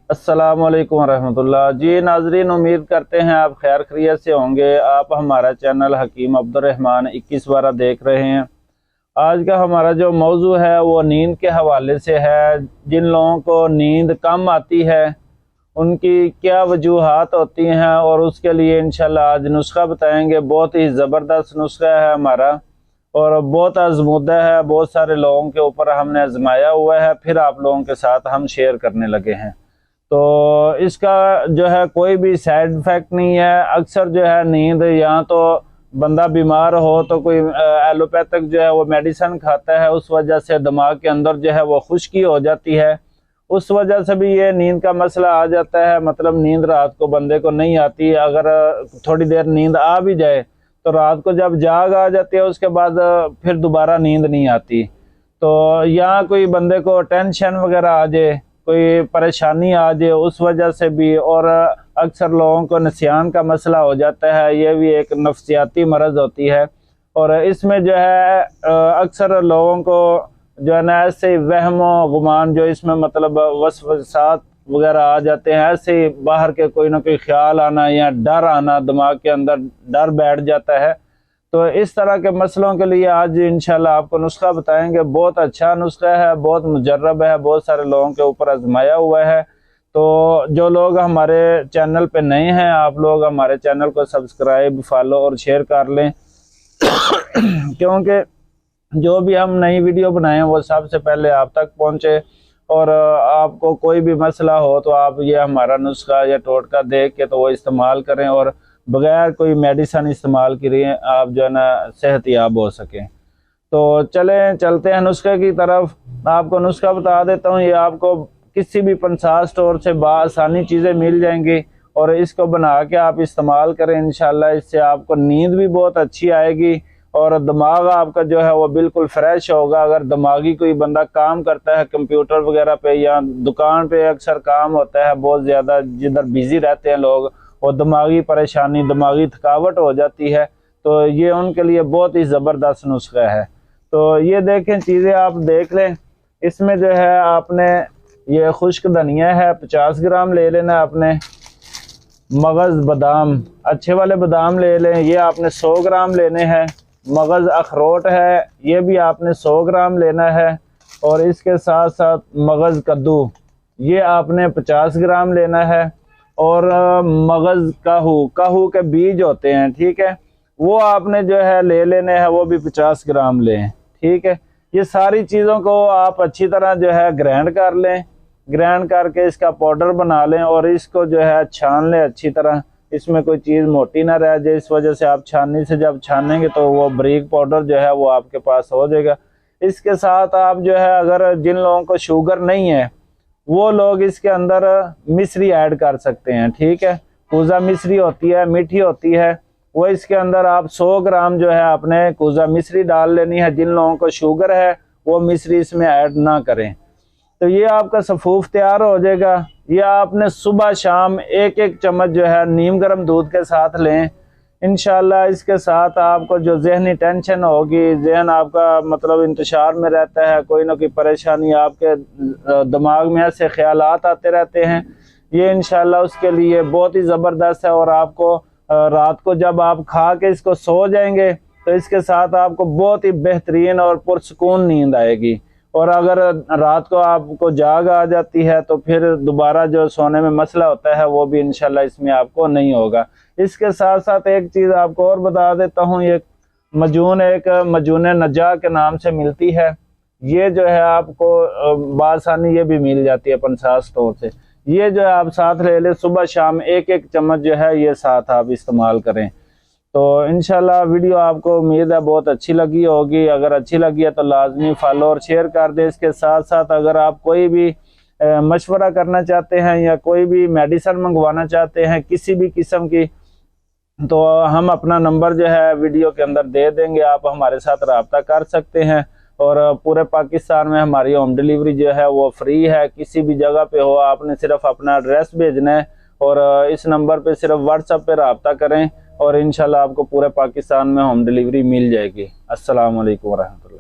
अस्सलाम वालेकुम रहमतुल्लाह। जी नाजरीन, उम्मीद करते हैं आप खैर खैरियत से होंगे। आप हमारा चैनल हकीम अब्दुर्रहमान 21 देख रहे हैं। आज का हमारा जो मौजू है वो नींद के हवाले से है। जिन लोगों को नींद कम आती है उनकी क्या वजूहात होती हैं और उसके लिए इंशाल्लाह आज नुस्खा बताएंगे। बहुत ही ज़बरदस्त नुस्खा है हमारा और बहुत आजमूदा है। बहुत सारे लोगों के ऊपर हमने आजमाया हुआ है, फिर आप लोगों के साथ हम शेयर करने लगे हैं। तो इसका जो है कोई भी साइड इफ़ेक्ट नहीं है। अक्सर जो है नींद, या तो बंदा बीमार हो तो कोई एलोपैथिक जो है वो मेडिसिन खाता है, उस वजह से दिमाग के अंदर जो है वो खुश्की हो जाती है, उस वजह से भी ये नींद का मसला आ जाता है। मतलब नींद रात को बंदे को नहीं आती। अगर थोड़ी देर नींद आ भी जाए तो रात को जब जाग आ जाती है उसके बाद फिर दोबारा नींद नहीं आती। तो या कोई बंदे को टेंशन वगैरह आ जाए, कोई परेशानी आ जाए, उस वजह से भी। और अक्सर लोगों को निस्यान का मसला हो जाता है, ये भी एक नफ्सियाती मरज़ होती है। और इसमें जो है अक्सर लोगों को जो है ना ऐसे वहम गुमान, जो इसमें मतलब वसवसात वगैरह आ जाते हैं, ऐसे बाहर के कोई ना कोई ख्याल आना या डर आना, दिमाग के अंदर डर बैठ जाता है। तो इस तरह के मसलों के लिए आज इंशाल्लाह आपको नुस्खा बताएंगे। बहुत अच्छा नुस्खा है, बहुत मुजर्रब है, बहुत सारे लोगों के ऊपर आजमाया हुआ है। तो जो लोग हमारे चैनल पे नए हैं, आप लोग हमारे चैनल को सब्सक्राइब, फॉलो और शेयर कर लें क्योंकि जो भी हम नई वीडियो बनाएं वो सबसे पहले आप तक पहुंचे। और आपको कोई भी मसला हो तो आप ये हमारा नुस्खा या टोटका देख के तो वो इस्तेमाल करें और बगैर कोई मेडिसिन इस्तेमाल करिए, आप जो है ना सेहतयाब हो सकें। तो चलते हैं नुस्खे की तरफ। आपको नुस्खा बता देता हूँ, ये आपको किसी भी पंसार स्टोर से बआसानी चीज़ें मिल जाएंगी और इसको बना के आप इस्तेमाल करें। इंशाल्लाह इससे आपको नींद भी बहुत अच्छी आएगी और दिमाग आपका जो है वो बिल्कुल फ्रेश होगा। अगर दिमागी कोई बंदा काम करता है कंप्यूटर वगैरह पे या दुकान पे, अक्सर काम होता है बहुत ज़्यादा, जिधर बिजी रहते हैं लोग, और दिमागी परेशानी, दिमागी थकावट हो जाती है, तो ये उनके लिए बहुत ही ज़बरदस्त नुस्खा है। तो ये देखें, चीज़ें आप देख लें। इसमें जो है आपने ये खुश्क धनिया है 50 ग्राम ले लेना है आपने। मगज़ बादाम, अच्छे वाले बादाम ले लें, ये आपने 100 ग्राम लेने हैं। मगज़ अखरोट है, ये भी आपने 100 ग्राम लेना है। और इसके साथ साथ मगज़ कद्दू, ये आपने 50 ग्राम लेना है। और मगज़ काहू के बीज होते हैं, ठीक है, वो आपने जो है ले लेने हैं, वो भी 50 ग्राम लें, ठीक है। ये सारी चीज़ों को आप अच्छी तरह जो है ग्राइंड कर लें। ग्राइंड करके इसका पाउडर बना लें और इसको जो है छान लें अच्छी तरह। इसमें कोई चीज़ मोटी ना रह जाए, इस वजह से आप छाननी से जब छानेंगे तो वो बारीक पाउडर जो है वो आपके पास हो जाएगा। इसके साथ आप जो है, अगर जिन लोगों को शुगर नहीं है वो लोग इसके अंदर मिश्री ऐड कर सकते हैं, ठीक है। कूजा मिश्री होती है, मीठी होती है, वो इसके अंदर आप 100 ग्राम जो है आपने कूजा मिश्री डाल लेनी है। जिन लोगों को शुगर है वो मिश्री इसमें ऐड ना करें। तो ये आपका सफूफ तैयार हो जाएगा। ये आपने सुबह शाम एक एक चम्मच जो है नीम गर्म दूध के साथ लें। इंशाल्लाह इसके साथ आपको जो जहनी टेंशन होगी, जहन आपका मतलब इंतशार में रहता है, कोई ना कोई परेशानी आपके दिमाग में ऐसे ख्यालात आते रहते हैं, ये इंशाल्लाह उसके लिए बहुत ही ज़बरदस्त है। और आपको रात को जब आप खा के इसको सो जाएंगे तो इसके साथ आपको बहुत ही बेहतरीन और पुरसुकून नींद आएगी। और अगर रात को आपको जाग आ जाती है तो फिर दोबारा जो सोने में मसला होता है वो भी इंशाल्लाह इसमें आपको नहीं होगा। इसके साथ साथ एक चीज़ आपको और बता देता हूँ, ये मजून नजा के नाम से मिलती है। ये जो है आपको बासानी ये भी मिल जाती है पंसार स्टोर से। ये जो है आप साथ ले लें, सुबह शाम एक एक चम्मच जो है ये साथ आप इस्तेमाल करें। तो इंशाल्लाह वीडियो आपको उम्मीद है बहुत अच्छी लगी होगी। अगर अच्छी लगी है तो लाजमी फॉलो और शेयर कर दें। इसके साथ साथ अगर आप कोई भी मशवरा करना चाहते हैं या कोई भी मेडिसिन मंगवाना चाहते हैं किसी भी किस्म की, तो हम अपना नंबर जो है वीडियो के अंदर दे देंगे, आप हमारे साथ रब्ता कर सकते हैं। और पूरे पाकिस्तान में हमारी होम डिलीवरी जो है वो फ्री है। किसी भी जगह पे हो, आपने सिर्फ अपना एड्रेस भेजना है और इस नंबर पे सिर्फ व्हाट्सएप पे रब्ता करें और इंशाल्लाह आपको पूरे पाकिस्तान में होम डिलीवरी मिल जाएगी। अस्सलाम वालेकुम वरहमतुल्लाह।